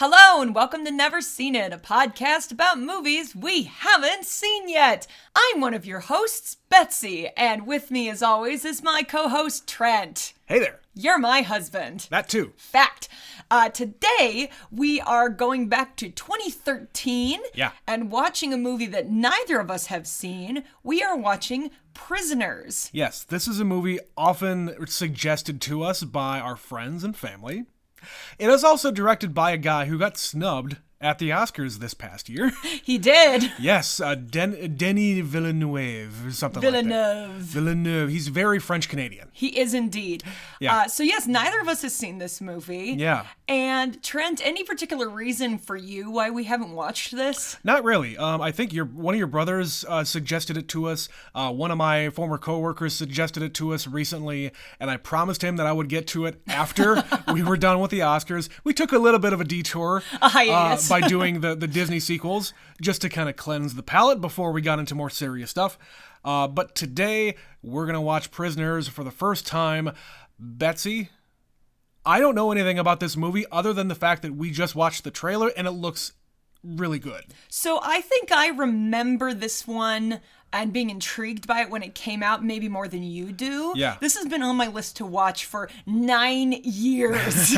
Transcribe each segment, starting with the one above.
Hello and welcome to Never Seen It, a podcast about movies we haven't seen yet. I'm one of your hosts, Betsy, and with me as always is my co-host, Trent. Hey there. You're my husband. That too. Fact. Today, we are going back to 2013 and watching a movie that neither of us have seen. We are watching Prisoners. Yes, this is a movie often suggested to us by our friends and family. It is also directed by a guy who got snubbed at the Oscars this past year. He did. Yes, Denis Villeneuve or something like that. Villeneuve. He's very French-Canadian. He is indeed. Yeah. So yes, neither of us has seen this movie. Yeah. And Trent, any particular reason for you why we haven't watched this? Not really. I think one of your brothers suggested it to us. One of my former coworkers suggested it to us recently, and I promised him that I would get to it after we were done with the Oscars. We took a little bit of a detour. A hiatus. By doing the Disney sequels, just to kind of cleanse the palate before we got into more serious stuff. But today, we're going to watch Prisoners for the first time. Betsy, I don't know anything about this movie other than the fact that we just watched the trailer and it looks really good. So I think I remember this one and being intrigued by it when it came out, maybe more than you do. Yeah. This has been on my list to watch for 9 years.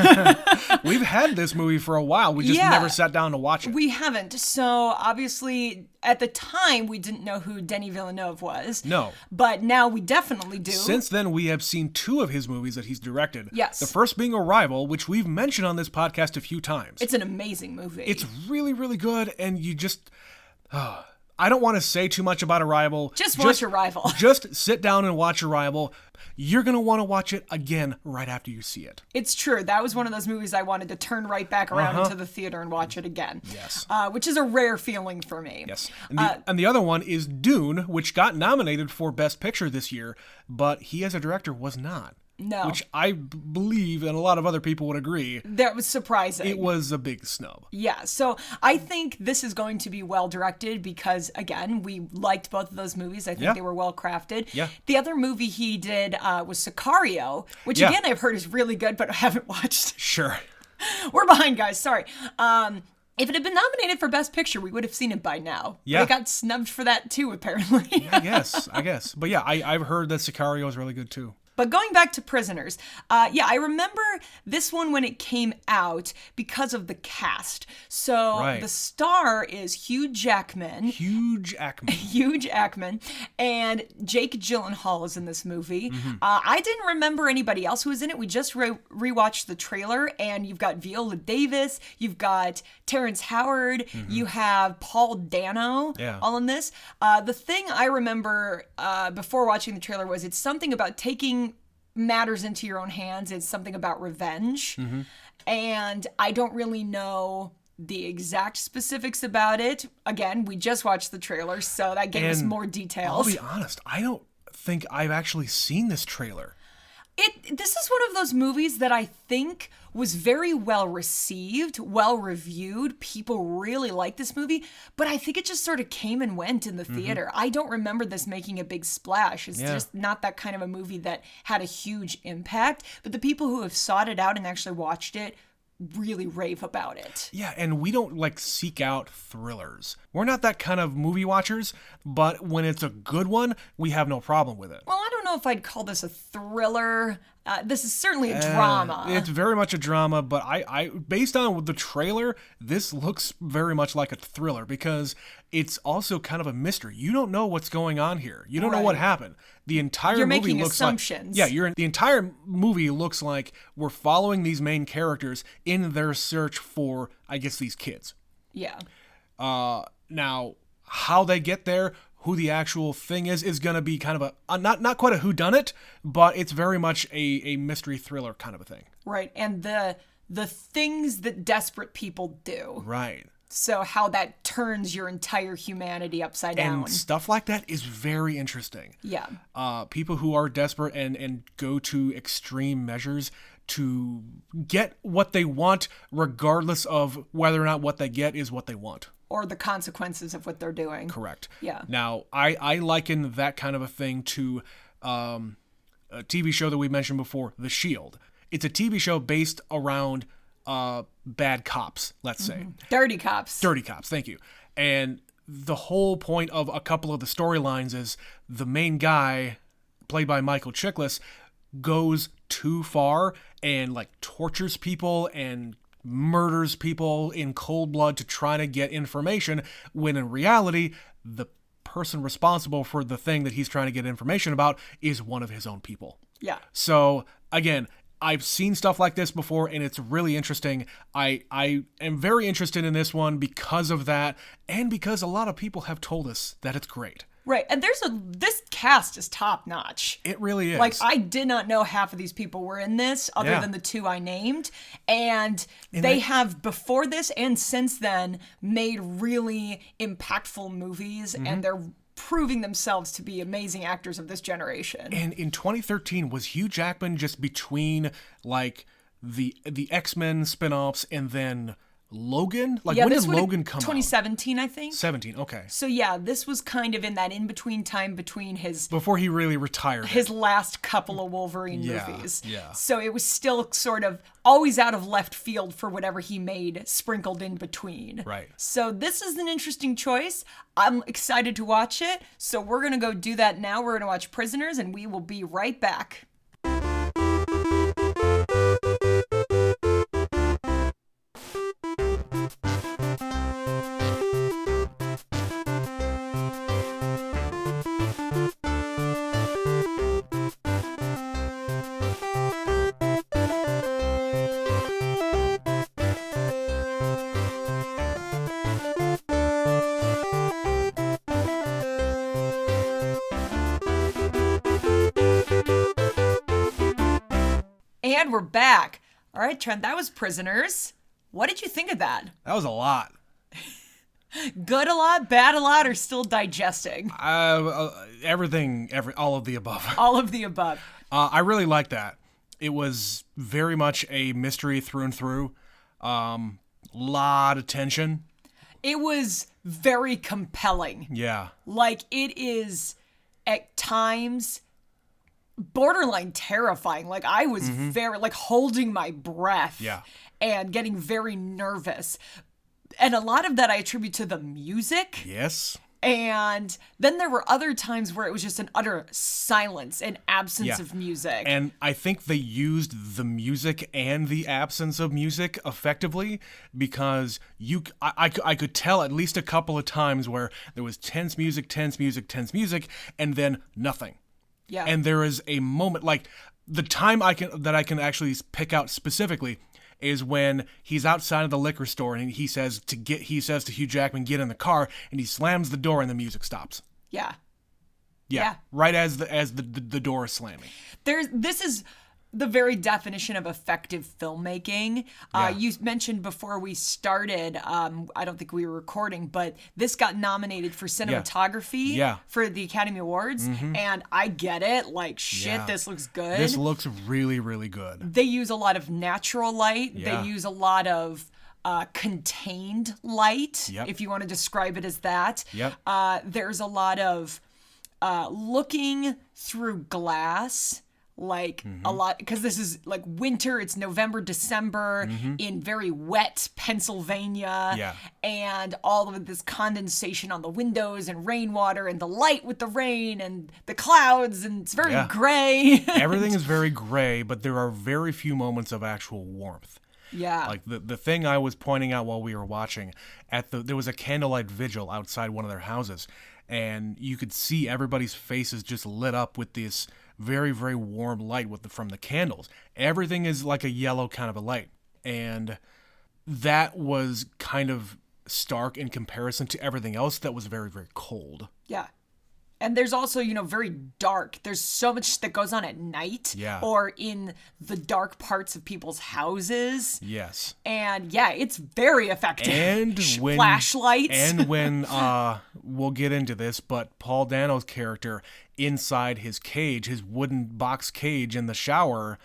We've had this movie for a while. We just never sat down to watch it. We haven't. So obviously, at the time, we didn't know who Denis Villeneuve was. No. But now we definitely do. Since then, we have seen 2 of his movies that he's directed. Yes. The first being Arrival, which we've mentioned on this podcast a few times. It's an amazing movie. It's really, really good, and you just... I don't want to say too much about Arrival. Just watch Arrival. Just sit down and watch Arrival. You're going to want to watch it again right after you see it. It's true. That was one of those movies I wanted to turn right back around into the theater and watch it again. Yes. Which is a rare feeling for me. Yes. And the other one is Dune, which got nominated for Best Picture this year, but he as a director was not. No. Which I believe, and a lot of other people would agree, that was surprising. It was a big snub. Yeah, so I think this is going to be well directed because, again, we liked both of those movies. I think they were well crafted. Yeah. The other movie he did was Sicario, which, again, I've heard is really good, but I haven't watched. Sure. We're behind, guys. Sorry. If it had been nominated for Best Picture, we would have seen it by now. Yeah. But it got snubbed for that, too, apparently. I guess. But yeah, I've heard that Sicario is really good, too. But going back to Prisoners, I remember this one when it came out because of the cast. So the star is Hugh Jackman. Hugh Jackman. And Jake Gyllenhaal is in this movie. Mm-hmm. I didn't remember anybody else who was in it. We just rewatched the trailer, and you've got Viola Davis, you've got Terrence Howard, you have Paul Dano all in this. The thing I remember before watching the trailer was it's something about taking matters into your own hands. It's something about revenge. And I don't really know the exact specifics about it. Again, we just watched the trailer, so that gave us more details. I'll be honest, I don't think I've actually seen this trailer. This is one of those movies that I think was very well received, well reviewed. People really like this movie, but I think it just sort of came and went in the theater. I don't remember this making a big splash. It's just not that kind of a movie that had a huge impact, but the people who have sought it out and actually watched it really rave about it. Yeah, and we don't seek out thrillers. We're not that kind of movie watchers, but when it's a good one, we have no problem with it. Well, I don't know if I'd call this a thriller. This is certainly a drama. It's very much a drama, but I based on the trailer, this looks very much like a thriller because it's also kind of a mystery. You don't know what's going on here. You don't know what happened. The entire You're movie making looks assumptions. the entire movie looks like we're following these main characters in their search for, I guess, these kids. Yeah. Now, how they get there, who the actual thing is going to be kind of a not quite a whodunit, but it's very much a mystery thriller kind of a thing. Right, and the things that desperate people do. Right. So how that turns your entire humanity upside down. And stuff like that is very interesting. Yeah. People who are desperate and go to extreme measures to get what they want, regardless of whether or not what they get is what they want. Or the consequences of what they're doing. Correct. Yeah. Now, I liken that kind of a thing to a TV show that we mentioned before, The Shield. It's a TV show based around bad cops, let's say. Dirty cops. Dirty cops, thank you. And the whole point of a couple of the storylines is the main guy, played by Michael Chiklis, goes too far and like tortures people and murders people in cold blood to try to get information, when in reality, the person responsible for the thing that he's trying to get information about is one of his own people. Yeah. So, again, I've seen stuff like this before, and it's really interesting. I am very interested in this one because of that, and because a lot of people have told us that it's great. Right, and this cast is top notch. It really is. Like, I did not know half of these people were in this, other than the two I named, and they have before this and since then made really impactful movies, and they're proving themselves to be amazing actors of this generation. And in 2013, was Hugh Jackman just between like the X-Men spin-offs and then Logan? Like, when did Logan come out? 2017, I think. 17, okay. So yeah, this was kind of in that in-between time between before he really retired. His last couple of Wolverine movies. Yeah. So it was still sort of always out of left field for whatever he made sprinkled in between. Right. So this is an interesting choice. I'm excited to watch it. So we're going to go do that now. We're going to watch Prisoners, and we will be right back. And we're back. All right, Trent, that was Prisoners. What did you think of that? That was a lot. Good a lot, bad a lot, or still digesting? Everything, all of the above. All of the above. I really liked that. It was very much a mystery through and through. Lot of tension. It was very compelling. Yeah. Like, it is, at times, borderline terrifying. Like, I was very, like, holding my breath. Yeah. And getting very nervous. And a lot of that I attribute to the music. Yes. And then there were other times where it was just an utter silence and absence of music. And I think they used the music and the absence of music effectively, because I could tell at least a couple of times where there was tense music, and then nothing. Yeah. And there is a moment, like the time I can actually pick out specifically is when he's outside of the liquor store and he says to Hugh Jackman, get in the car, and he slams the door and the music stops. Yeah. Right as the door is slamming. This is the very definition of effective filmmaking. You mentioned before we started, I don't think we were recording, but this got nominated for cinematography for the Academy Awards, and I get it. Like, shit, this looks good. This looks really, really good. They use a lot of natural light. Yeah. They use a lot of contained light, if you want to describe it as that. Yep. There's a lot of looking through glass. Like a lot, because this is like winter, it's November, December in very wet Pennsylvania. Yeah. And all of this condensation on the windows and rainwater and the light with the rain and the clouds, and it's very gray. Everything is very gray, but there are very few moments of actual warmth. Yeah. Like the thing I was pointing out while we were watching, there was a candlelight vigil outside one of their houses, and you could see everybody's faces just lit up with this very, very warm light from the candles. Everything is like a yellow kind of a light. And that was kind of stark in comparison to everything else that was very, very cold. Yeah. And there's also, very dark. There's so much that goes on at night or in the dark parts of people's houses. Yes. And it's very effective. And flashlights. And when we'll get into this, but Paul Dano's character inside his cage, his wooden box cage in the shower,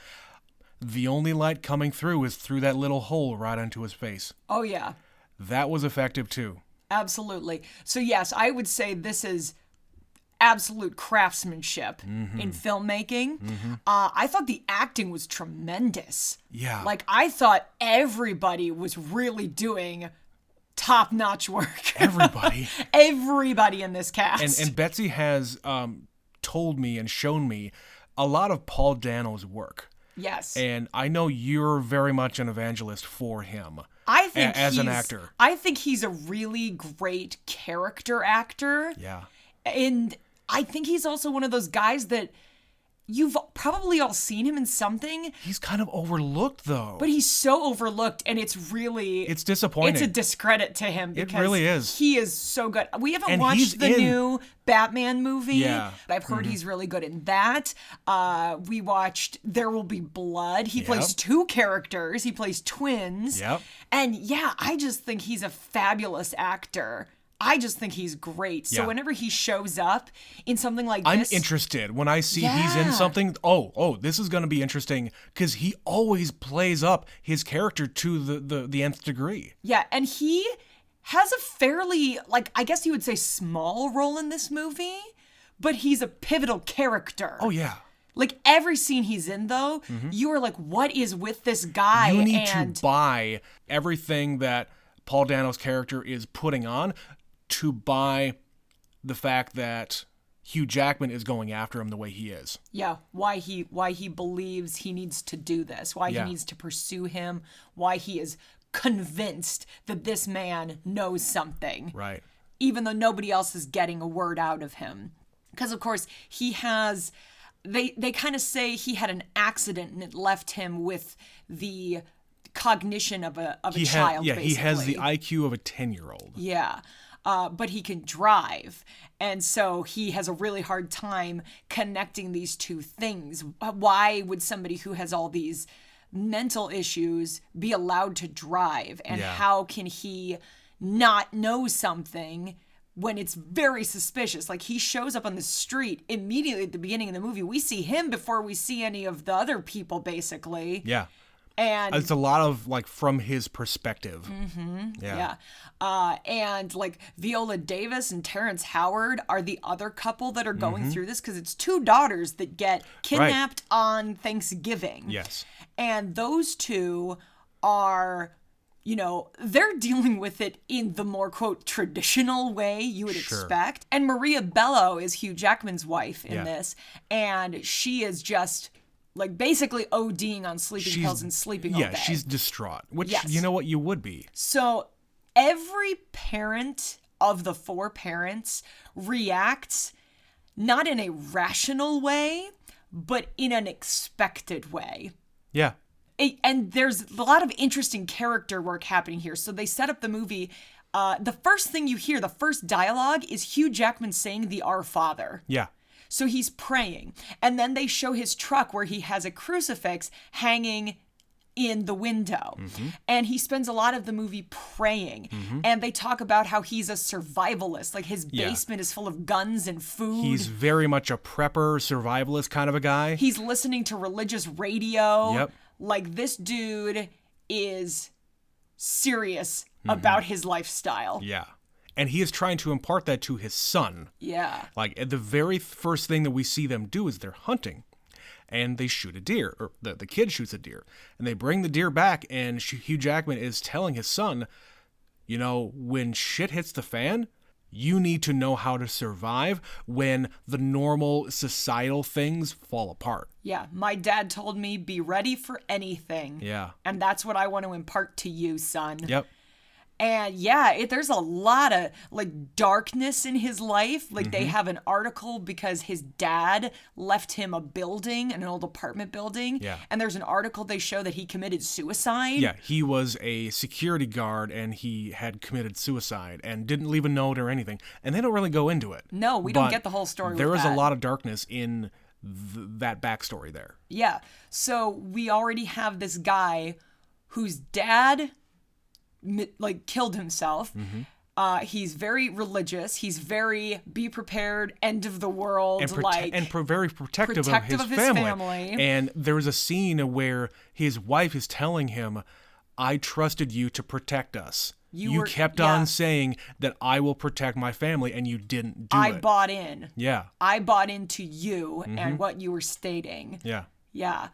the only light coming through is through that little hole right onto his face. Oh, yeah. That was effective too. Absolutely. So yes, I would say this is absolute craftsmanship in filmmaking. I thought the acting was tremendous. Yeah. Like, I thought everybody was really doing top-notch work. Everybody. Everybody in this cast. And Betsy has told me and shown me a lot of Paul Dano's work. Yes. And I know you're very much an evangelist for him. I think as an actor. I think he's a really great character actor. Yeah. And I think he's also one of those guys that you've probably all seen him in something. He's kind of overlooked, though. But he's so overlooked, and it's disappointing. It's a discredit to him because it really is. He is so good. We haven't watched the new Batman movie. Yeah. But I've heard he's really good in that. We watched There Will Be Blood. He plays two characters. He plays twins. Yep. And yeah, I just think he's a fabulous actor. I just think he's great. So whenever he shows up in something like this... I'm interested. When I see he's in something, this is going to be interesting, because he always plays up his character to the nth degree. Yeah, and he has a fairly, I guess you would say small role in this movie, but he's a pivotal character. Oh, yeah. Like, every scene he's in, though, you are like, what is with this guy? You need to buy everything that Paul Dano's character is putting on, to buy the fact that Hugh Jackman is going after him the way he is. Yeah, why he believes he needs to do this, why he needs to pursue him, why he is convinced that this man knows something. Right. Even though nobody else is getting a word out of him. Because, of course, he has... They kind of say he had an accident and it left him with the cognition of a child, basically. He has the IQ of a 10-year-old. Yeah. But he can drive. And so he has a really hard time connecting these two things. Why would somebody who has all these mental issues be allowed to drive? And how can he not know something when it's very suspicious? Like, he shows up on the street immediately at the beginning of the movie. We see him before we see any of the other people, basically. Yeah. And it's a lot of from his perspective. Yeah. And Viola Davis and Terrence Howard are the other couple that are going through this, because it's two daughters that get kidnapped on Thanksgiving. Yes. And those two are, they're dealing with it in the more, quote, traditional way you would expect. And Maria Bello is Hugh Jackman's wife in this. And she is just... basically ODing on sleeping pills and sleeping all day. Yeah, she's distraught, which, you know what, you would be. So every parent of the four parents reacts not in a rational way, but in an expected way. Yeah. And there's a lot of interesting character work happening here. So they set up the movie. The first thing you hear, the first dialogue, is Hugh Jackman saying the Our Father. Yeah. So he's praying. And then they show his truck where he has a crucifix hanging in the window. And he spends a lot of the movie praying. And they talk about how he's a survivalist. His basement is full of guns and food. He's very much a prepper, survivalist kind of a guy. He's listening to religious radio. Yep. This dude is serious about his lifestyle. Yeah. And he is trying to impart that to his son. Yeah. The very first thing that we see them do is they're hunting. And they shoot a deer. Or the kid shoots a deer. And they bring the deer back, and Hugh Jackman is telling his son, when shit hits the fan, you need to know how to survive when the normal societal things fall apart. Yeah. My dad told me, be ready for anything. Yeah. And that's what I want to impart to you, son. Yep. And there's a lot of darkness in his life. They have an article because his dad left him a building, an old apartment building. Yeah. And there's an article they show that he committed suicide. Yeah, he was a security guard and he had committed suicide and didn't leave a note or anything. And they don't really go into it. No, we don't get the whole story. There is a lot of darkness in that backstory there. Yeah. So we already have this guy whose dad killed himself. He's very religious. He's very be prepared, end of the world, and very protective of his family. And there was a scene where his wife is telling him, I trusted you to protect us. You kept on saying that I will protect my family, and you didn't do it. I bought in. Yeah. I bought into you and what you were stating. Yeah. Yeah.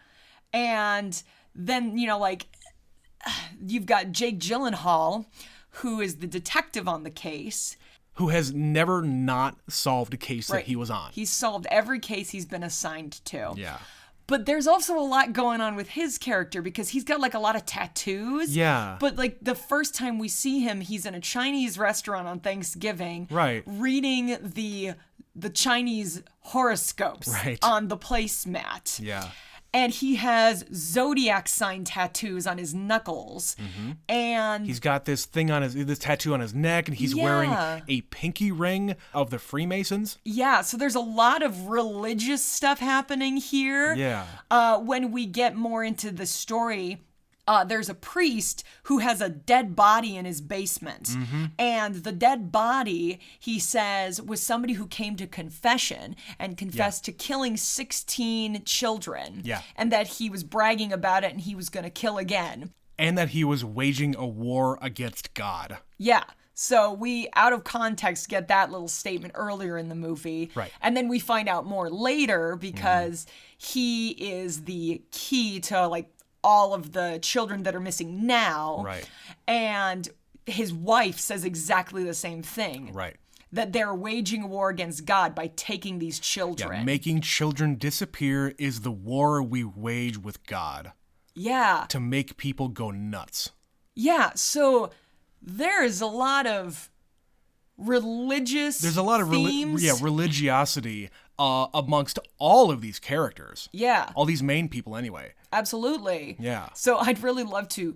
And then, like, you've got Jake Gyllenhaal, who is the detective on the case. Who has never not solved a case that he was on. He's solved every case he's been assigned to. Yeah. But there's also a lot going on with his character because he's got like a lot of tattoos. Yeah. But like the first time we see him, he's in a Chinese restaurant on Thanksgiving. Right. Reading the Chinese horoscopes on the placemat. Yeah. And he has zodiac sign tattoos on his knuckles. And he's got this tattoo on his neck, and he's wearing a pinky ring of the Freemasons. Yeah, so there's a lot of religious stuff happening here. Yeah. When we get more into the story, there's a priest who has a dead body in his basement. And the dead body, he says, was somebody who came to confession and confessed to killing 16 children. Yeah. And that he was bragging about it and he was going to kill again. And that he was waging a war against God. Yeah. So we, out of context, get that little statement earlier in the movie. Right. And then we find out more later because he is the key to, like, all of the children that are missing now. Right. And his wife says exactly the same thing. Right. That they're waging a war against God by taking these children. Yeah, making children disappear is the war we wage with God. Yeah. To make people go nuts. Yeah, so there's a lot of religious There's a lot of themes. Religiosity amongst all of these characters. Yeah. All these main people anyway. Absolutely. Yeah. So I'd really love to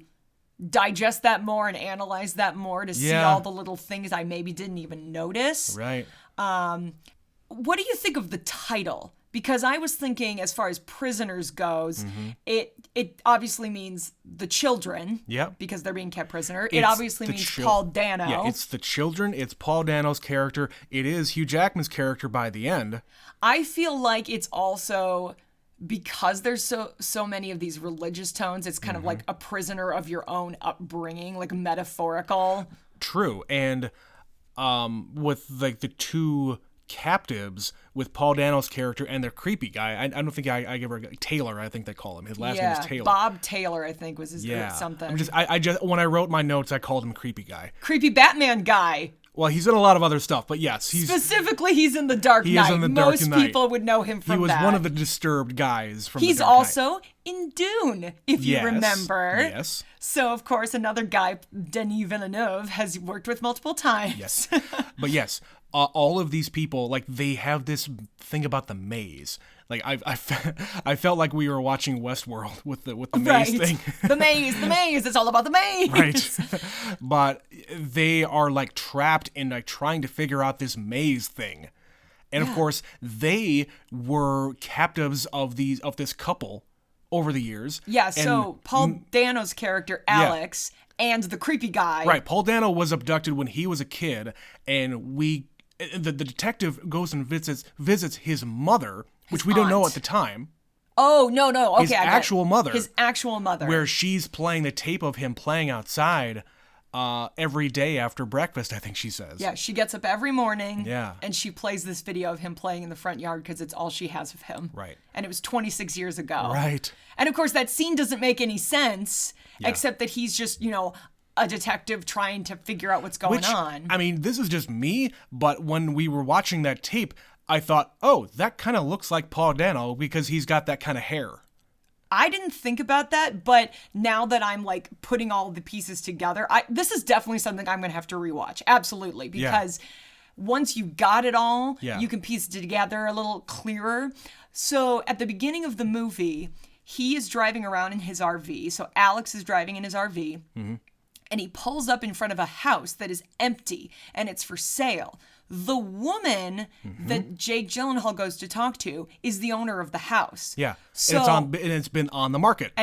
digest that more and analyze that more to see all the little things I maybe didn't even notice. Right. What do you think of the title? Because I was thinking, as far as prisoners goes, it obviously means the children. Yep. Because they're being kept prisoner. It obviously means Paul Dano. Yeah, it's the children. It's Paul Dano's character. It is Hugh Jackman's character by the end. I feel like it's also, because there's so many of these religious tones, it's kind of like a prisoner of your own upbringing, like metaphorical. True. And with like the two captives, with Paul Dano's character and their creepy guy, I don't think I give her Taylor, I think they call him. His last name is Taylor. Bob Taylor, I think, was his something. I just when I wrote my notes, I called him creepy guy. Creepy Batman guy. Well, he's in a lot of other stuff, but yes, he's in The Dark Knight. He is in The Dark Knight. Most people would know him from that. He was one of the disturbed guys from The Dark Knight. He's also in Dune, if you remember. Yes. So, of course, another guy, Denis Villeneuve, has worked with multiple times. Yes. But yes, all of these people, like, they have this thing about the maze. Like, I felt like we were watching Westworld with the maze thing. The maze. It's all about the maze. Right. But they are, like, trapped in, like, trying to figure out this maze thing. And, of course, they were captives of this couple over the years. Yeah, so Paul Dano's character, Alex, and the creepy guy. Right, Paul Dano was abducted when he was a kid, and the detective goes and visits his mother, which we don't know at the time. Oh, no. Okay, His actual mother. His actual mother. Where she's playing the tape of him playing outside every day after breakfast, I think she says. Yeah, she gets up every morning. Yeah. And she plays this video of him playing in the front yard because it's all she has of him. Right. And it was 26 years ago. Right. And, of course, that scene doesn't make any sense, except that he's just, a detective trying to figure out what's going on. I mean, this is just me, but when we were watching that tape, I thought, oh, that kind of looks like Paul Dano because he's got that kind of hair. I didn't think about that, but now that I'm like putting all the pieces together, this is definitely something I'm going to have to rewatch. Absolutely. Because once you got it all, you can piece it together a little clearer. So at the beginning of the movie, he is driving around in his RV. So Alex is driving in his RV. Mm-hmm. And he pulls up in front of a house that is empty and it's for sale. The woman that Jake Gyllenhaal goes to talk to is the owner of the house. Yeah. So, and it's been on the market.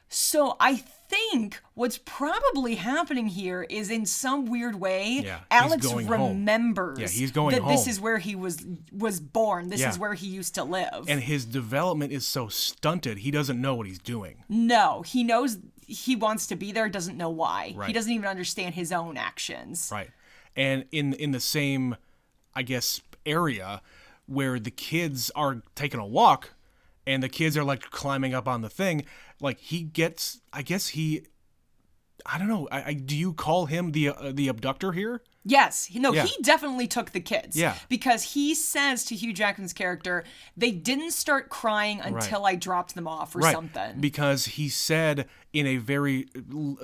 So I think what's probably happening here is in some weird way, Alex remembers that this is where he was born. This is where he used to live. And his development is so stunted, he doesn't know what he's doing. No, he knows he wants to be there, doesn't know why. Right. He doesn't even understand his own actions. Right. And in the same, I guess, area where the kids are taking a walk and the kids are like climbing up on the thing, like he gets, I guess I don't know, do you call him the abductor here? Yes. He definitely took the kids. Yeah. Because he says to Hugh Jackman's character, they didn't start crying until I dropped them off or something. Because he said in a very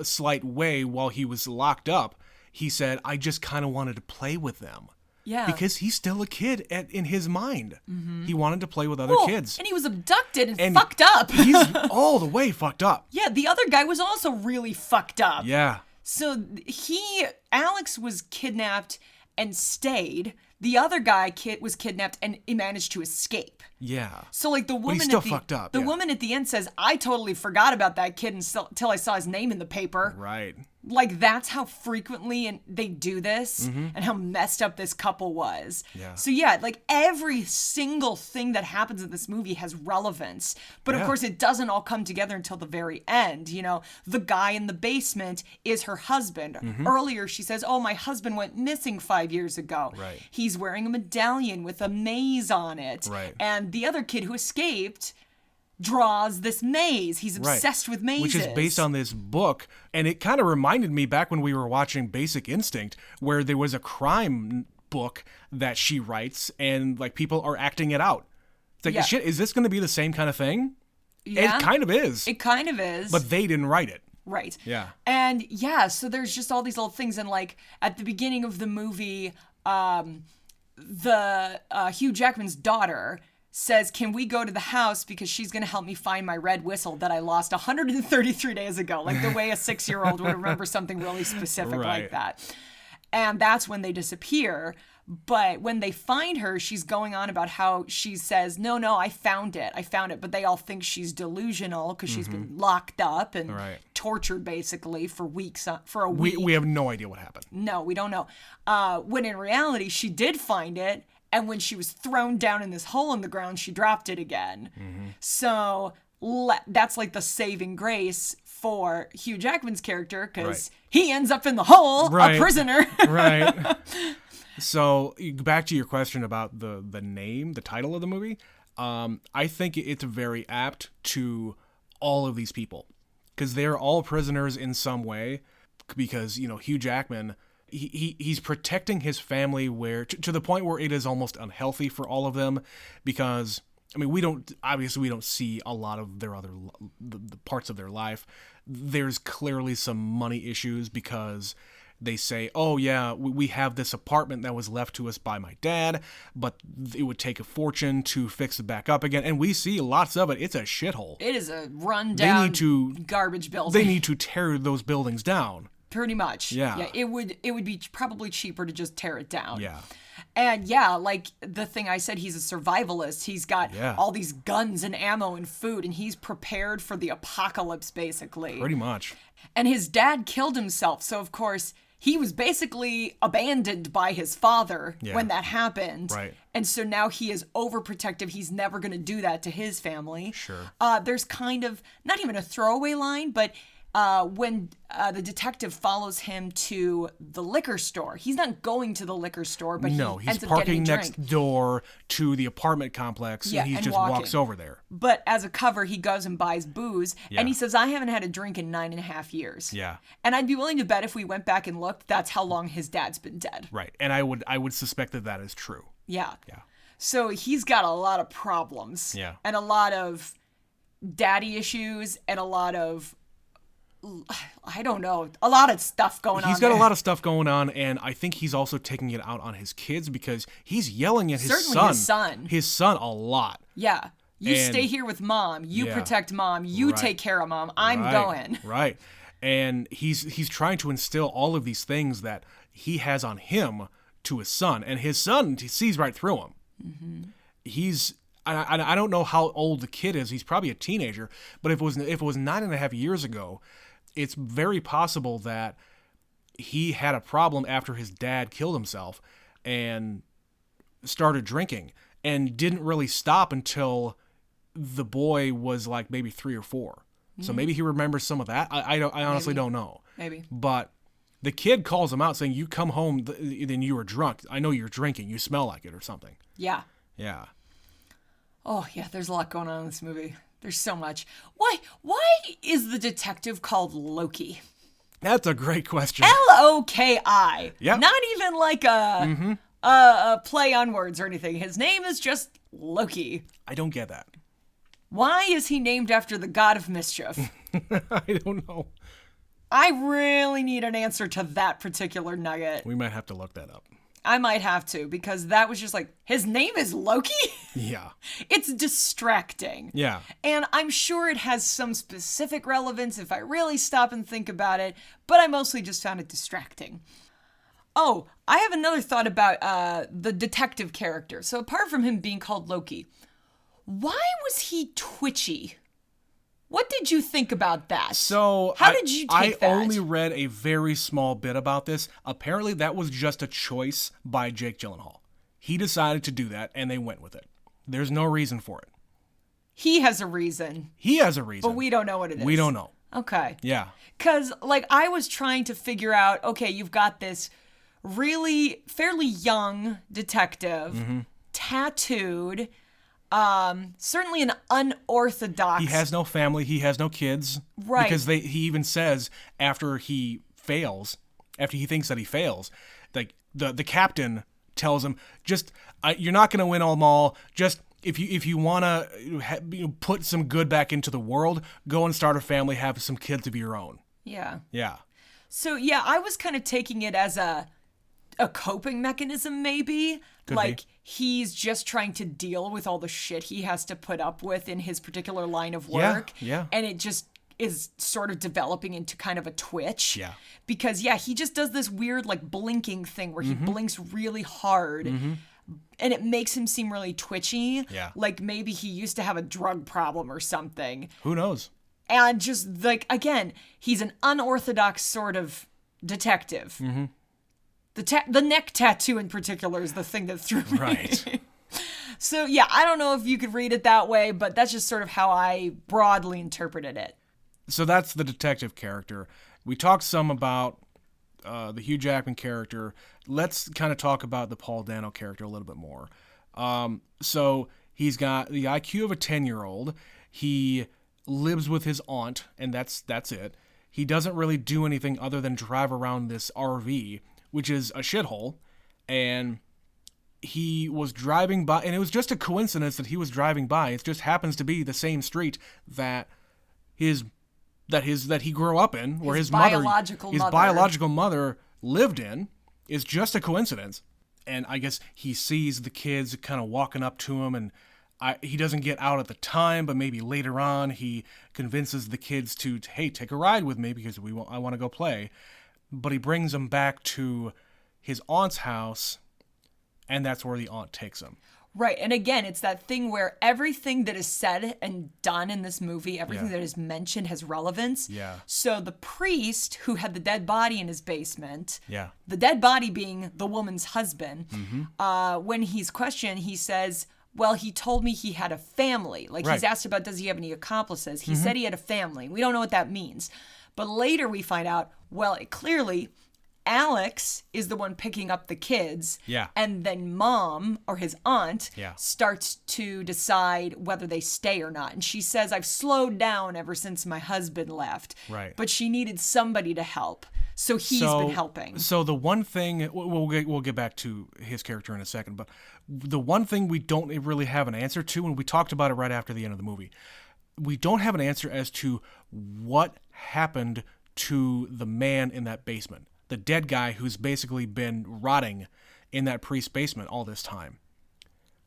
slight way while he was locked up, he said, I just kind of wanted to play with them. Yeah. Because he's still a kid in his mind. Mm-hmm. He wanted to play with other kids. And he was abducted and fucked up. He's all the way fucked up. Yeah, the other guy was also really fucked up. Yeah. So Alex was kidnapped and stayed. The other guy was kidnapped and he managed to escape. Yeah. So like the woman but he's still fucked up. The woman at the end says, I totally forgot about that kid until I saw his name in the paper. Right. Like that's how frequently they do this and how messed up this couple was. Yeah. So yeah, like every single thing that happens in this movie has relevance. But of course it doesn't all come together until the very end. You know, the guy in the basement is her husband. Earlier she says, oh, my husband went missing 5 years ago. Right. He's wearing a medallion with a maze on it. Right. And the other kid who escaped draws this maze. He's obsessed with mazes. Which is based on this book. And it kind of reminded me back when we were watching Basic Instinct, where there was a crime book that she writes and like people are acting it out. It's like, shit, is this going to be the same kind of thing? Yeah. It kind of is. It kind of is. But they didn't write it. Right. Yeah. And yeah, so there's just all these little things. And like at the beginning of the movie, Hugh Jackman's daughter says, can we go to the house because she's going to help me find my red whistle that I lost 133 days ago. Like the way a 6-year-old would remember something really specific like that. And that's when they disappear. But when they find her, she's going on about how she says, no, I found it. But they all think she's delusional because she's been locked up and tortured basically for weeks, for a week. We have no idea what happened. No, we don't know. When in reality, she did find it. And when she was thrown down in this hole in the ground, she dropped it again. So that's like the saving grace for Hugh Jackman's character because he ends up in the hole, a prisoner. Right. So back to your question about the name, the title of the movie. I think it's very apt to all of these people because they're all prisoners in some way because, you know, Hugh Jackman... He's protecting his family where to the point where it is almost unhealthy for all of them because I mean we don't see a lot of their the parts of their life. There's clearly some money issues because they say, oh yeah, we have this apartment that was left to us by my dad, but it would take a fortune to fix it back up again, and we see lots of it. It's a shithole. It is a rundown garbage building. They need to tear those buildings down. Pretty much. Yeah. It would be probably cheaper to just tear it down. Yeah. And yeah, like the thing I said, he's a survivalist. He's got all these guns and ammo and food, and he's prepared for the apocalypse, basically. Pretty much. And his dad killed himself, so of course he was basically abandoned by his father when that happened. Right. And so now he is overprotective. He's never going to do that to his family. Sure. There's kind of, not even a throwaway line, but when the detective follows him to the liquor store. He's not going to the liquor store, but he's parking next door to the apartment complex, and he just walks over there. But as a cover, he goes and buys booze, and he says, I haven't had a drink in 9.5 years. Yeah. And I'd be willing to bet if we went back and looked, that's how long his dad's been dead. Right. And I would suspect that is true. Yeah. Yeah. So he's got a lot of problems. Yeah. And a lot of daddy issues and a lot of... I don't know. A lot of stuff going on. He's got a lot of stuff going on, and I think he's also taking it out on his kids because he's yelling at his son. His son a lot. Yeah. You stay here with mom. You protect mom. You take care of mom. I'm going. Right. And he's trying to instill all of these things that he has on him to his son, and his son sees right through him. Mm-hmm. I don't know how old the kid is. He's probably a teenager, but if it was 9.5 years ago, it's very possible that he had a problem after his dad killed himself and started drinking and didn't really stop until the boy was like maybe 3 or 4. So maybe he remembers some of that. I honestly don't know. Maybe. But the kid calls him out saying, you come home, then you were drunk. I know you're drinking. You smell like it or something. Yeah. Yeah. Oh, yeah, there's a lot going on in this movie. There's so much. Why is the detective called Loki? That's a great question. Loki. Yep. Not even like a play on words or anything. His name is just Loki. I don't get that. Why is he named after the god of mischief? I don't know. I really need an answer to that particular nugget. We might have to look that up. I might have to, because that was just like, his name is Loki? Yeah. It's distracting. Yeah. And I'm sure it has some specific relevance if I really stop and think about it, but I mostly just found it distracting. Oh, I have another thought about the detective character. So apart from him being called Loki, why was he twitchy? What did you think about that? So how did you take that? I only read a very small bit about this. Apparently, that was just a choice by Jake Gyllenhaal. He decided to do that, and they went with it. There's no reason for it. He has a reason. He has a reason. But we don't know what it is. We don't know. Okay. Yeah. Because, like, I was trying to figure out, okay, you've got this really fairly young detective, tattooed, certainly an unorthodox. He has no family. He has no kids. Right. Because he even says after he thinks that he fails, like the captain tells him, you're not going to win them all. Just if you want to put some good back into the world, go and start a family, have some kids of your own. Yeah. Yeah. So yeah, I was kind of taking it as a coping mechanism, maybe. Could like be. He's just trying to deal with all the shit he has to put up with in his particular line of work. Yeah. And it just is sort of developing into kind of a twitch. Yeah. Because he just does this weird like blinking thing where he blinks really hard. And it makes him seem really twitchy. Yeah. Like maybe he used to have a drug problem or something. Who knows? And just like, again, he's an unorthodox sort of detective. The neck tattoo in particular is the thing that threw me. Right. So yeah, I don't know if you could read it that way, but that's just sort of how I broadly interpreted it. So that's the detective character. We talked some about the Hugh Jackman character. Let's kind of talk about the Paul Dano character a little bit more. So he's got the IQ of a 10-year-old. He lives with his aunt, and that's it. He doesn't really do anything other than drive around this RV, which is a shithole, and he was driving by, and it was just a coincidence that he was driving by. It just happens to be the same street that he grew up in, where his biological mother lived in. Is just a coincidence. And I guess he sees the kids kind of walking up to him, and he doesn't get out at the time, but maybe later on he convinces the kids to, hey, take a ride with me because I want to go play. But he brings them back to his aunt's house, and that's where the aunt takes him. Right. And again, it's that thing where everything that is said and done in this movie, everything that is mentioned has relevance. Yeah. So the priest who had the dead body in his basement, the dead body being the woman's husband, when he's questioned, he says, well, he told me he had a family. Like he's asked about, does he have any accomplices? He said he had a family. We don't know what that means. But later we find out, well, clearly Alex is the one picking up the kids. Yeah. And then mom, or his aunt, starts to decide whether they stay or not. And she says, I've slowed down ever since my husband left. Right. But she needed somebody to help. So he's been helping. So the one thing, we'll get back to his character in a second, but the one thing we don't really have an answer to, and we talked about it right after the end of the movie, we don't have an answer as to what happened to the man in that basement. The dead guy who's basically been rotting in that priest's basement all this time.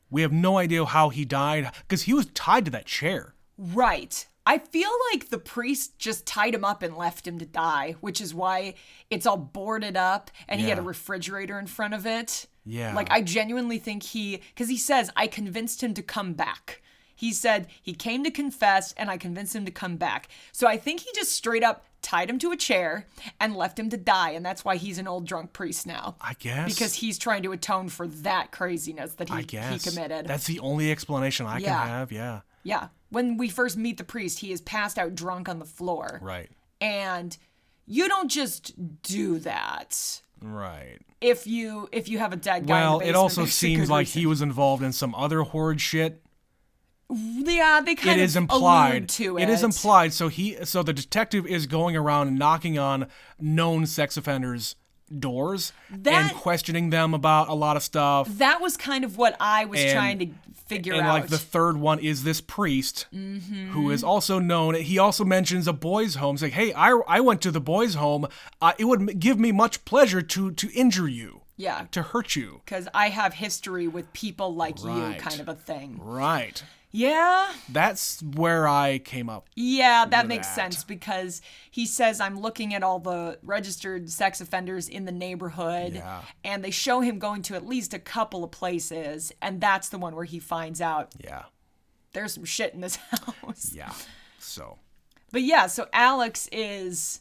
We have no idea how he died, because he was tied to that chair. Right. I feel like the priest just tied him up and left him to die, which is why it's all boarded up and he had a refrigerator in front of it. Yeah. Like, I genuinely think because he says, I convinced him to come back. He said he came to confess and I convinced him to come back. So I think he just straight up tied him to a chair and left him to die. And that's why he's an old drunk priest now. I guess. Because he's trying to atone for that craziness that he committed. That's the only explanation I can have, yeah. Yeah. When we first meet the priest, he is passed out drunk on the floor. Right. And you don't just do that. Right. If you have a dead guy in the basement. Well, it also seems like he was involved in some other horrid shit. Yeah, they kind of allude to it. It is implied. So the detective is going around knocking on known sex offenders' doors and questioning them about a lot of stuff. That was kind of what I was trying to figure out. And like the third one is this priest who is also known. He also mentions a boys' home. He's like, hey, I went to the boys' home. It would give me much pleasure to injure you. Yeah. To hurt you. Because I have history with people like you, kind of a thing. Right. Yeah. That's where I came up. Yeah, that makes sense because he says, I'm looking at all the registered sex offenders in the neighborhood, and they show him going to at least a couple of places, and that's the one where he finds out there's some shit in this house. Yeah, so. But yeah, so Alex is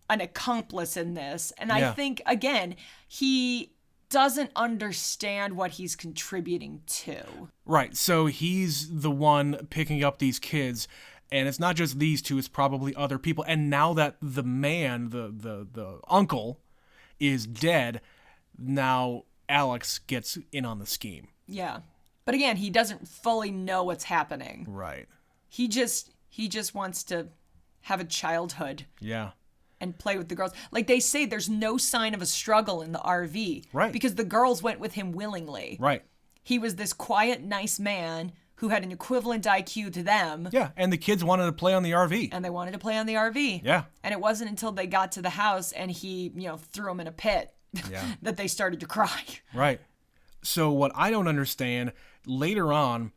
an accomplice in this, and I think, again, he doesn't understand what he's contributing to. Right, so he's the one picking up these kids, and it's not just these two, it's probably other people. And now that the man, the uncle, is dead, now Alex gets in on the scheme. Yeah. But again, he doesn't fully know what's happening. Right. He just wants to have a childhood. Yeah. And play with the girls. Like they say, there's no sign of a struggle in the RV. Right. Because the girls went with him willingly. Right. He was this quiet, nice man who had an equivalent IQ to them. Yeah, and the kids wanted to play on the RV. And they wanted to play on the RV. Yeah. And it wasn't until they got to the house and he, threw them in a pit that they started to cry. Right. So what I don't understand, later on,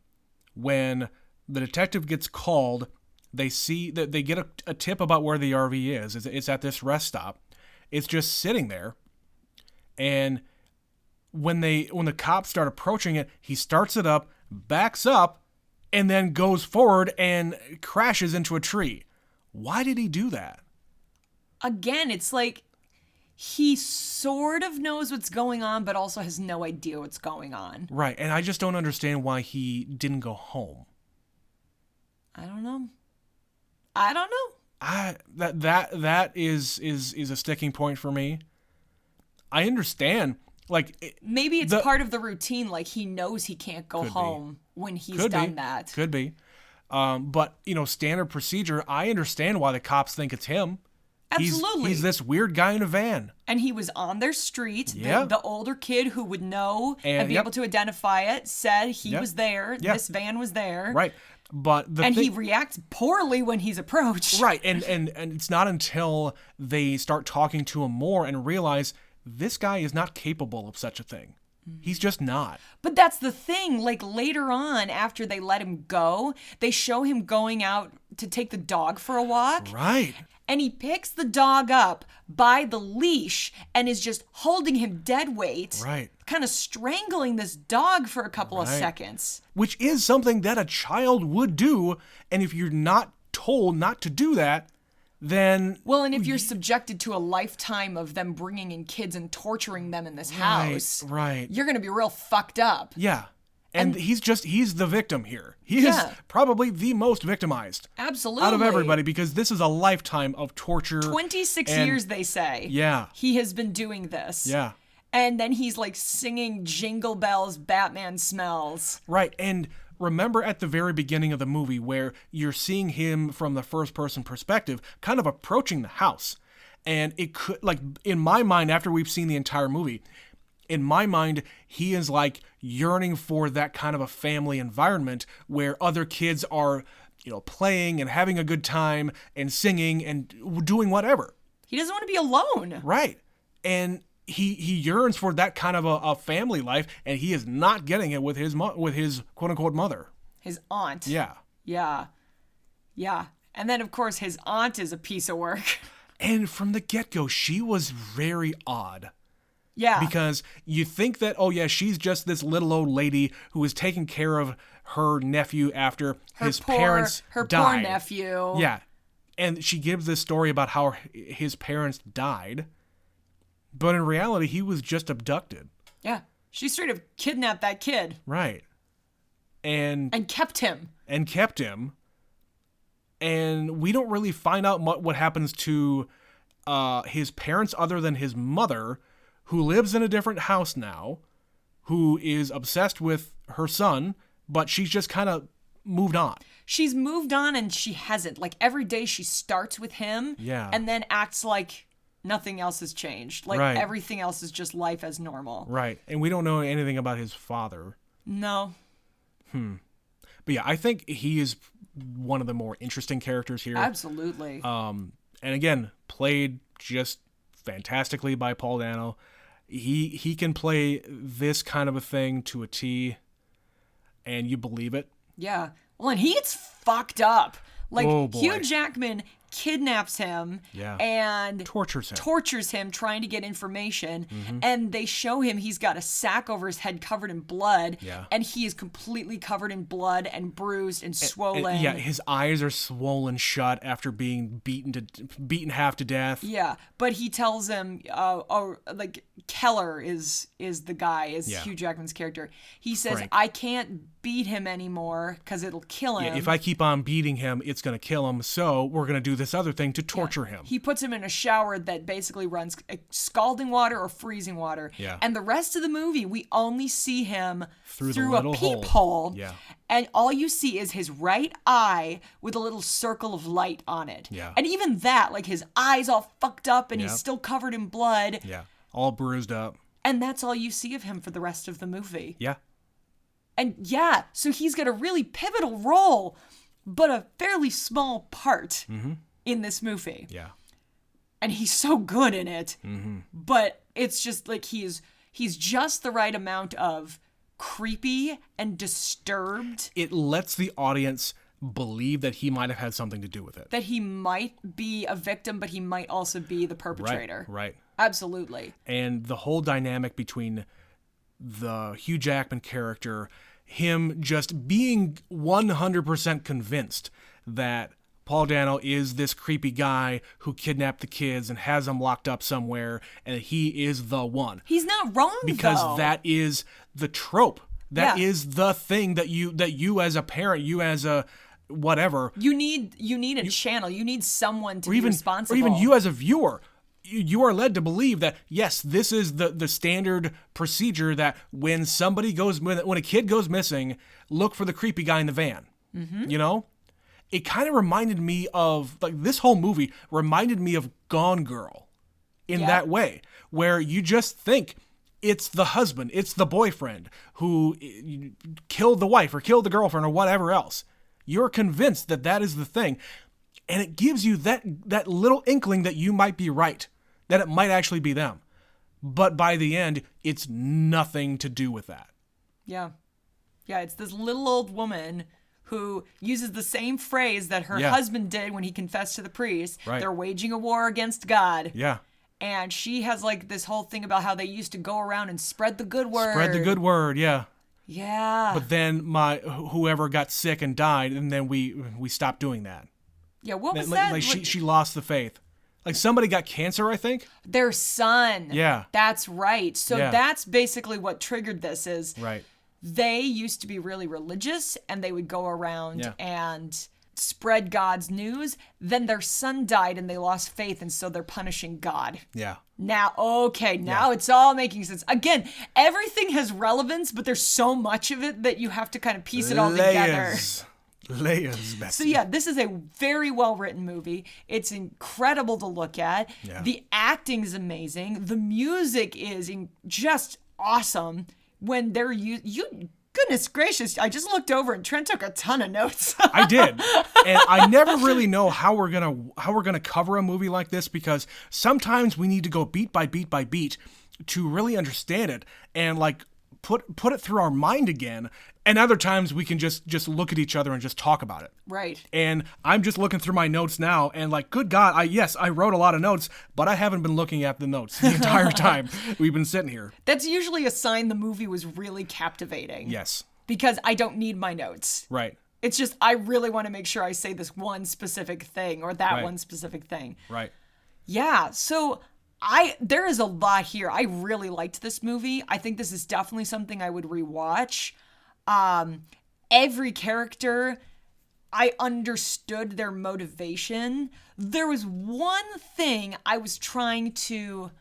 when the detective gets called, they see that they get a tip about where the RV is. It's at this rest stop. It's just sitting there. And when the cops start approaching it, he starts it up, backs up, and then goes forward and crashes into a tree. Why did he do that? Again, it's like he sort of knows what's going on, but also has no idea what's going on. Right, and I just don't understand why he didn't go home. I don't know. That is a sticking point for me. I understand. Like maybe it's part of the routine. Like he knows he can't go home when he's done that. Could be. But standard procedure. I understand why the cops think it's him. Absolutely. He's this weird guy in a van. And he was on their street. Yeah. The older kid who would know and be able to identify it said he was there. Yep. This van was there. Right. But he reacts poorly when he's approached. Right. And it's not until they start talking to him more and realize this guy is not capable of such a thing. He's just not. But that's the thing. Like later on, after they let him go, they show him going out to take the dog for a walk. Right. And he picks the dog up by the leash and is just holding him dead weight. Right. Kind of strangling this dog for a couple of seconds. Which is something that a child would do. And if you're not told not to do that, then... Well, and if you're subjected to a lifetime of them bringing in kids and torturing them in this house... Right. You're going to be real fucked up. Yeah. And he's the victim here. He is probably the most victimized. Absolutely. Out of everybody, because this is a lifetime of torture. 26 years, they say. Yeah. He has been doing this. Yeah. And then he's like singing Jingle Bells, Batman Smells. Right. And remember at the very beginning of the movie where you're seeing him from the first person perspective, kind of approaching the house. And it could, like, in my mind, after we've seen the entire movie, in my mind, he is like yearning for that kind of a family environment where other kids are, playing and having a good time and singing and doing whatever. He doesn't want to be alone. Right. And he yearns for that kind of a family life, and he is not getting it with his quote unquote mother. His aunt. Yeah. Yeah. Yeah. And then of course his aunt is a piece of work. And from the get-go, she was very odd. Yeah. Because you think that, she's just this little old lady who is taking care of her nephew after his parents died. Her poor nephew. Yeah. And she gives this story about how his parents died. But in reality, he was just abducted. Yeah. She straight up kidnapped that kid. Right. and kept him. And we don't really find out what happens to his parents other than his mother, who lives in a different house now, who is obsessed with her son, but she's just kind of moved on. She's moved on, and she hasn't. Like, every day she starts with him and then acts like nothing else has changed. Like, everything else is just life as normal. Right. And we don't know anything about his father. No. But yeah, I think he is one of the more interesting characters here. Absolutely. And again, played just fantastically by Paul Dano. He can play this kind of a thing to a T, and you believe it. Yeah. Well, and he gets fucked up. Like, oh, boy. Hugh Jackman kidnaps him and tortures him trying to get information, and they show him he's got a sack over his head covered in blood, and he is completely covered in blood and bruised and swollen. His eyes are swollen shut after being beaten half to death. Yeah, but he tells him, like, Keller is the guy, Hugh Jackman's character. He says, Frank. I can't beat him anymore because it'll kill him. Yeah, if I keep on beating him, it's going to kill him, so we're going to do this other thing to torture him. He puts him in a shower that basically runs scalding water or freezing water. Yeah. And the rest of the movie, we only see him through a peephole. Yeah. And all you see is his right eye with a little circle of light on it. Yeah. And even that, like, his eye's all fucked up and he's still covered in blood. Yeah. All bruised up. And that's all you see of him for the rest of the movie. Yeah. And so he's got a really pivotal role, but a fairly small part in this movie. Yeah. And he's so good in it. But it's just like he's just the right amount of creepy and disturbed. It lets the audience believe that he might have had something to do with it. That he might be a victim, but he might also be the perpetrator. Right. Absolutely. And the whole dynamic between the Hugh Jackman character, him just being 100% convinced that Paul Dano is this creepy guy who kidnapped the kids and has them locked up somewhere, and he is the one. He's not wrong, because that is the trope. That is the thing that you as a parent, you as a whatever. You need a channel. You need someone to be responsible. Or even you as a viewer. You are led to believe that, yes, this is the standard procedure that when a kid goes missing, look for the creepy guy in the van. You know? It kind of reminded me of, like, this whole movie reminded me of Gone Girl in that way, where you just think it's the husband, it's the boyfriend who killed the wife or killed the girlfriend or whatever else. You're convinced that is the thing. And it gives you that little inkling that you might be right, that it might actually be them. But by the end, it's nothing to do with that. Yeah. Yeah, it's this little old woman who uses the same phrase that her husband did when he confessed to the priest. Right. They're waging a war against God. Yeah. And she has, like, this whole thing about how they used to go around and spread the good word. Spread the good word, yeah. Yeah. But then whoever got sick and died, and then we stopped doing that. Yeah, what was that? Like she lost the faith. Like, somebody got cancer, I think. Their son. Yeah. That's right. So that's basically what triggered this is. Right. They used to be really religious, and they would go around and spread God's news. Then their son died, and they lost faith, and so they're punishing God. Yeah. Now it's all making sense. Again, everything has relevance, but there's so much of it that you have to kind of piece it all together. Layers, Betsy. So yeah, this is a very well-written movie. It's incredible to look at. Yeah. The acting is amazing. The music is just awesome. When they're goodness gracious, I just looked over and Trent took a ton of notes. I did. And I never really know how we're gonna cover a movie like this, because sometimes we need to go beat by beat by beat to really understand it and, like, put it through our mind again. And other times we can just look at each other and just talk about it. Right. And I'm just looking through my notes now, and, like, good God, I wrote a lot of notes, but I haven't been looking at the notes the entire time we've been sitting here. That's usually a sign the movie was really captivating. Yes. Because I don't need my notes. Right. It's just I really want to make sure I say this one specific thing or that one specific thing. Right. Yeah, so there is a lot here. I really liked this movie. I think this is definitely something I would rewatch. And every character, I understood their motivation. There was one thing I was trying to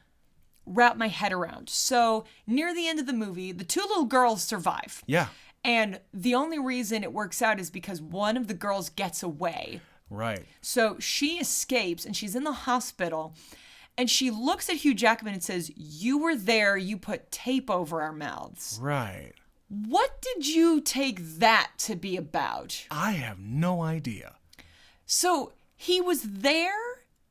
wrap my head around. So near the end of the movie, the two little girls survive. Yeah. And the only reason it works out is because one of the girls gets away. Right. So she escapes and she's in the hospital and she looks at Hugh Jackman and says, "You were there, you put tape over our mouths." Right. What did you take that to be about? I have no idea. So he was there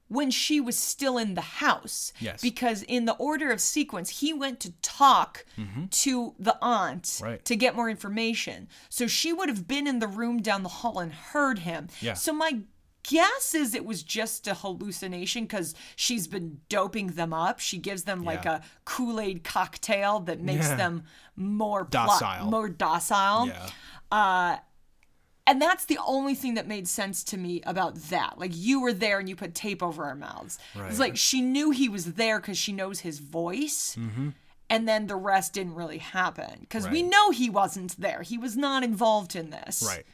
when she was still in the house. Yes. Because in the order of sequence, he went to talk to the aunt to get more information. So she would have been in the room down the hall and heard him. Yeah. So my guess is it was just a hallucination because she's been doping them up. She gives them like a Kool-Aid cocktail that makes them more docile. Yeah. And that's the only thing that made sense to me about that. Like, you were there and you put tape over our mouths. Right. It's like she knew he was there because she knows his voice. Mm-hmm. And then the rest didn't really happen. Because we know he wasn't there. He was not involved in this. Right.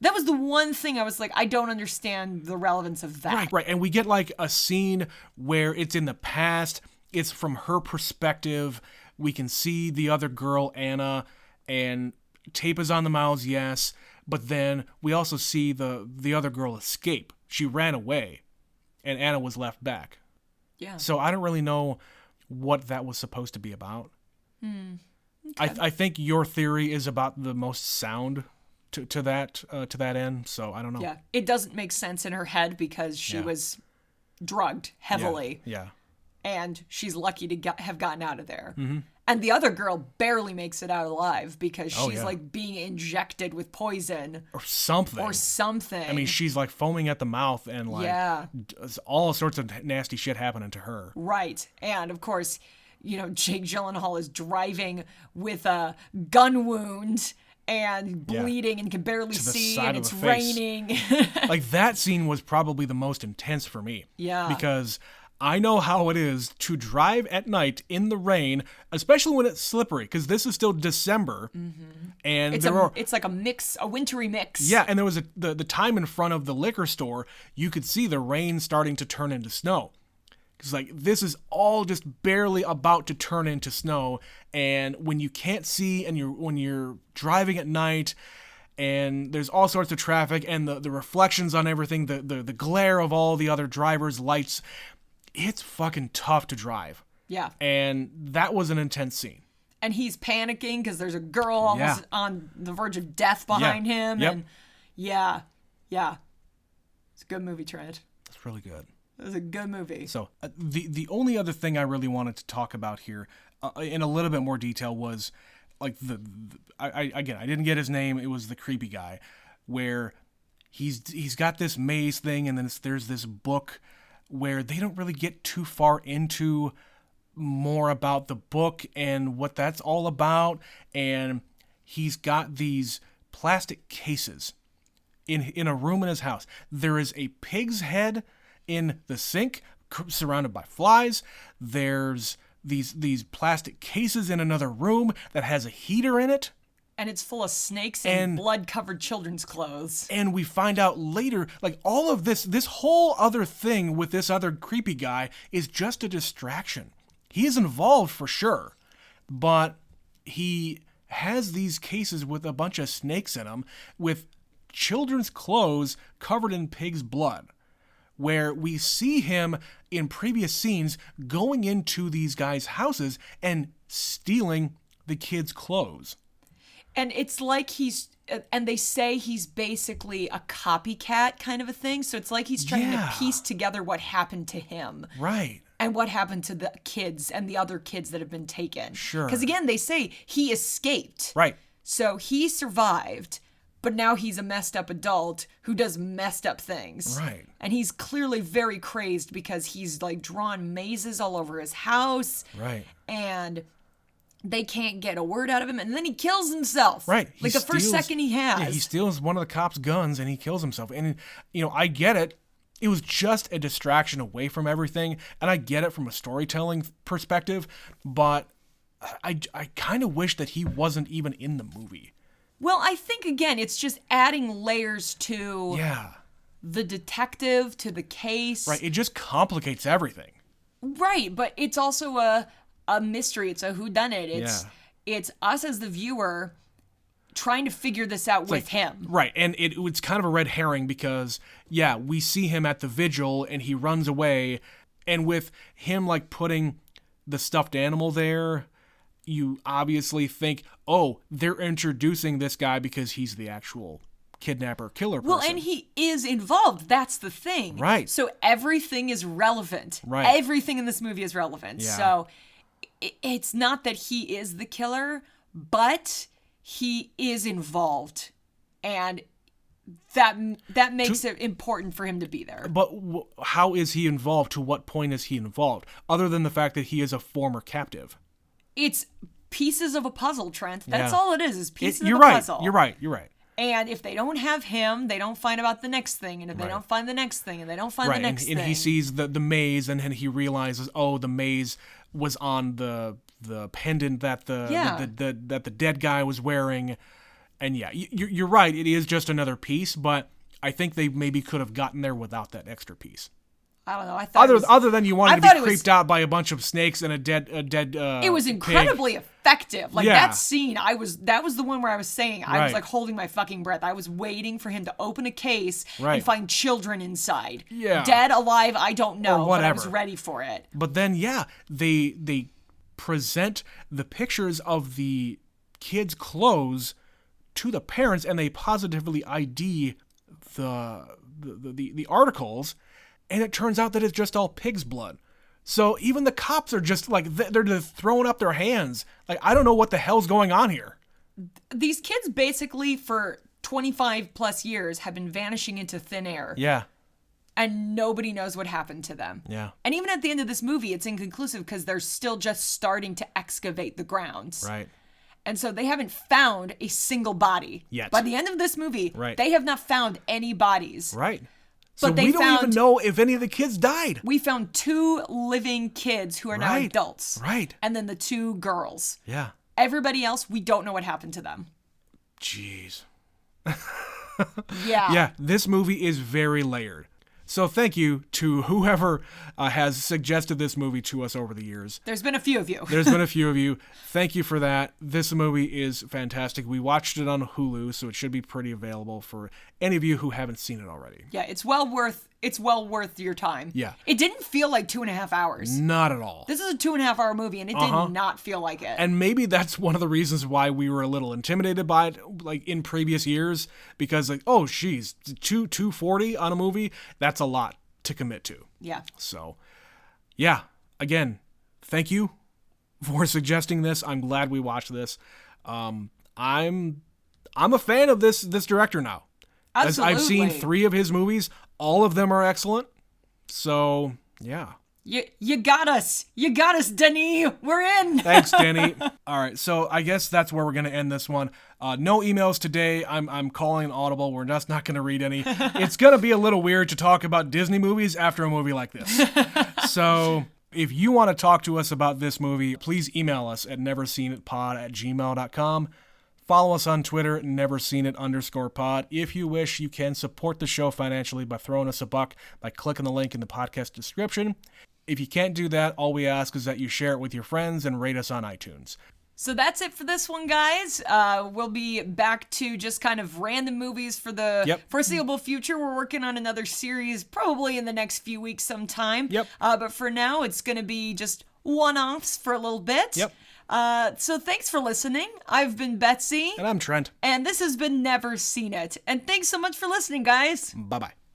That was the one thing I was like, I don't understand the relevance of that. Right. And we get like a scene where it's in the past. It's from her perspective. We can see the other girl, Anna, and tape is on the mouths, yes. But then we also see the other girl escape. She ran away, and Anna was left back. Yeah. So I don't really know what that was supposed to be about. Okay. I think your theory is about the most sound to that end. So I don't know. Yeah. It doesn't make sense in her head because she was drugged heavily. Yeah. And she's lucky to have gotten out of there. Mm-hmm. And the other girl barely makes it out alive because she's like being injected with poison. Or something. I mean, she's like foaming at the mouth and like all sorts of nasty shit happening to her. Right. And of course, Jake Gyllenhaal is driving with a gun wound and bleeding and can barely see and it's raining. Like that scene was probably the most intense for me. Yeah. Because I know how it is to drive at night in the rain, especially when it's slippery, because this is still December, and it's like a wintry mix. Yeah, and there was the time in front of the liquor store, you could see the rain starting to turn into snow, because like this is all just barely about to turn into snow, and when you can't see and when you're driving at night. And there's all sorts of traffic and the reflections on everything, the glare of all the other drivers' lights. It's fucking tough to drive. Yeah. And that was an intense scene. And he's panicking because there's a girl almost on the verge of death behind him. Yep. And yeah. It's a good movie, Trent. It's really good. It was a good movie. So the only other thing I really wanted to talk about here in a little bit more detail was like I didn't get his name. It was the creepy guy where he's got this maze thing and then there's this book where they don't really get too far into more about the book and what that's all about. And he's got these plastic cases in a room in his house. There is a pig's head in the sink surrounded by flies. There's these plastic cases in another room that has a heater in it. And it's full of snakes and blood-covered children's clothes. And we find out later, like, all of this whole other thing with this other creepy guy is just a distraction. He is involved for sure, but he has these cases with a bunch of snakes in them with children's clothes covered in pig's blood, where we see him in previous scenes going into these guys' houses and stealing the kids' clothes. And it's like and they say he's basically a copycat kind of a thing. So it's like he's trying to piece together what happened to him. Right. And what happened to the kids and the other kids that have been taken. Sure. Because again, they say he escaped. Right. So he survived, but now he's a messed up adult who does messed up things. Right. And he's clearly very crazed because he's like drawn mazes all over his house. Right. And they can't get a word out of him, and then he kills himself. Right. Like the first second he has. Yeah, he steals one of the cops' guns, and he kills himself. And, I get it. It was just a distraction away from everything, and I get it from a storytelling perspective, but I kind of wish that he wasn't even in the movie. Well, I think, again, it's just adding layers to the detective, to the case. Right, it just complicates everything. Right, but it's also a mystery. It's a whodunit. It's us as the viewer trying to figure this out with him. Right, and it's kind of a red herring because, we see him at the vigil and he runs away, and with him, like, putting the stuffed animal there, you obviously think, oh, they're introducing this guy because he's the actual kidnapper, killer person. Well, and he is involved. That's the thing. Right. So everything is relevant. Right. Everything in this movie is relevant. Yeah. So it's not that he is the killer, but he is involved. And that makes it important for him to be there. But how is he involved? To what point is he involved? Other than the fact that he is a former captive. It's pieces of a puzzle, Trent. That's all it is pieces of a puzzle. You're right. And if they don't have him, they don't find about the next thing. And if they don't find the next thing, and they don't find the next thing. And he sees the maze, and then he realizes, oh, the maze was on the pendant that that the dead guy was wearing. And you're right. It is just another piece, but I think they maybe could have gotten there without that extra piece. I don't know. I thought other than you wanted to be creeped out by a bunch of snakes and a dead. It was incredibly effective. Like that scene, that was the one where I was saying I was like holding my fucking breath. I was waiting for him to open a case and find children inside. Yeah, dead, alive, I don't know. Or whatever. But I was ready for it. But then they present the pictures of the kids' clothes to the parents, and they positively ID the articles. And it turns out that it's just all pig's blood. So even the cops are just like, they're just throwing up their hands. Like, I don't know what the hell's going on here. These kids basically for 25 plus years have been vanishing into thin air. Yeah. And nobody knows what happened to them. Yeah. And even at the end of this movie, it's inconclusive because they're still just starting to excavate the grounds. Right. And so they haven't found a single body. Yet. By the end of this movie, they have not found any bodies. Right. So but we don't even know if any of the kids died. We found 2 living kids who are now adults. Right. And then the 2 girls. Yeah. Everybody else, we don't know what happened to them. Jeez. Yeah. Yeah, this movie is very layered. So thank you to whoever has suggested this movie to us over the years. There's been a few of you. There's been a few of you. Thank you for that. This movie is fantastic. We watched it on Hulu, so it should be pretty available for any of you who haven't seen it already. Yeah, it's well worth your time. Yeah. It didn't feel like 2.5 hours. Not at all. This is a 2.5 hour movie, and it did not feel like it. And maybe that's one of the reasons why we were a little intimidated by it, like in previous years, because like, oh, geez, 240 on a movie, that's a lot to commit to. Yeah. So, yeah, again, thank you for suggesting this. I'm glad we watched this. I'm a fan of this director now. Absolutely. I've seen 3 of his movies. All of them are excellent. So, yeah. You got us. You got us, Denis. We're in. Thanks, Denny. All right, so I guess that's where we're going to end this one. No emails today. I'm calling an audible. We're just not going to read any. It's going to be a little weird to talk about Disney movies after a movie like this. So if you want to talk to us about this movie, please email us at neverseenitpod@gmail.com. Follow us on Twitter, neverseenit_pod. If you wish, you can support the show financially by throwing us a buck by clicking the link in the podcast description. If you can't do that, all we ask is that you share it with your friends and rate us on iTunes. So that's it for this one, guys. We'll be back to just kind of random movies for the foreseeable future. We're working on another series probably in the next few weeks sometime. Yep. But for now, it's going to be just one-offs for a little bit. Yep. So thanks for listening. I've been Betsy. And I'm Trent. And this has been Never Seen It. And thanks so much for listening, guys. Bye-bye.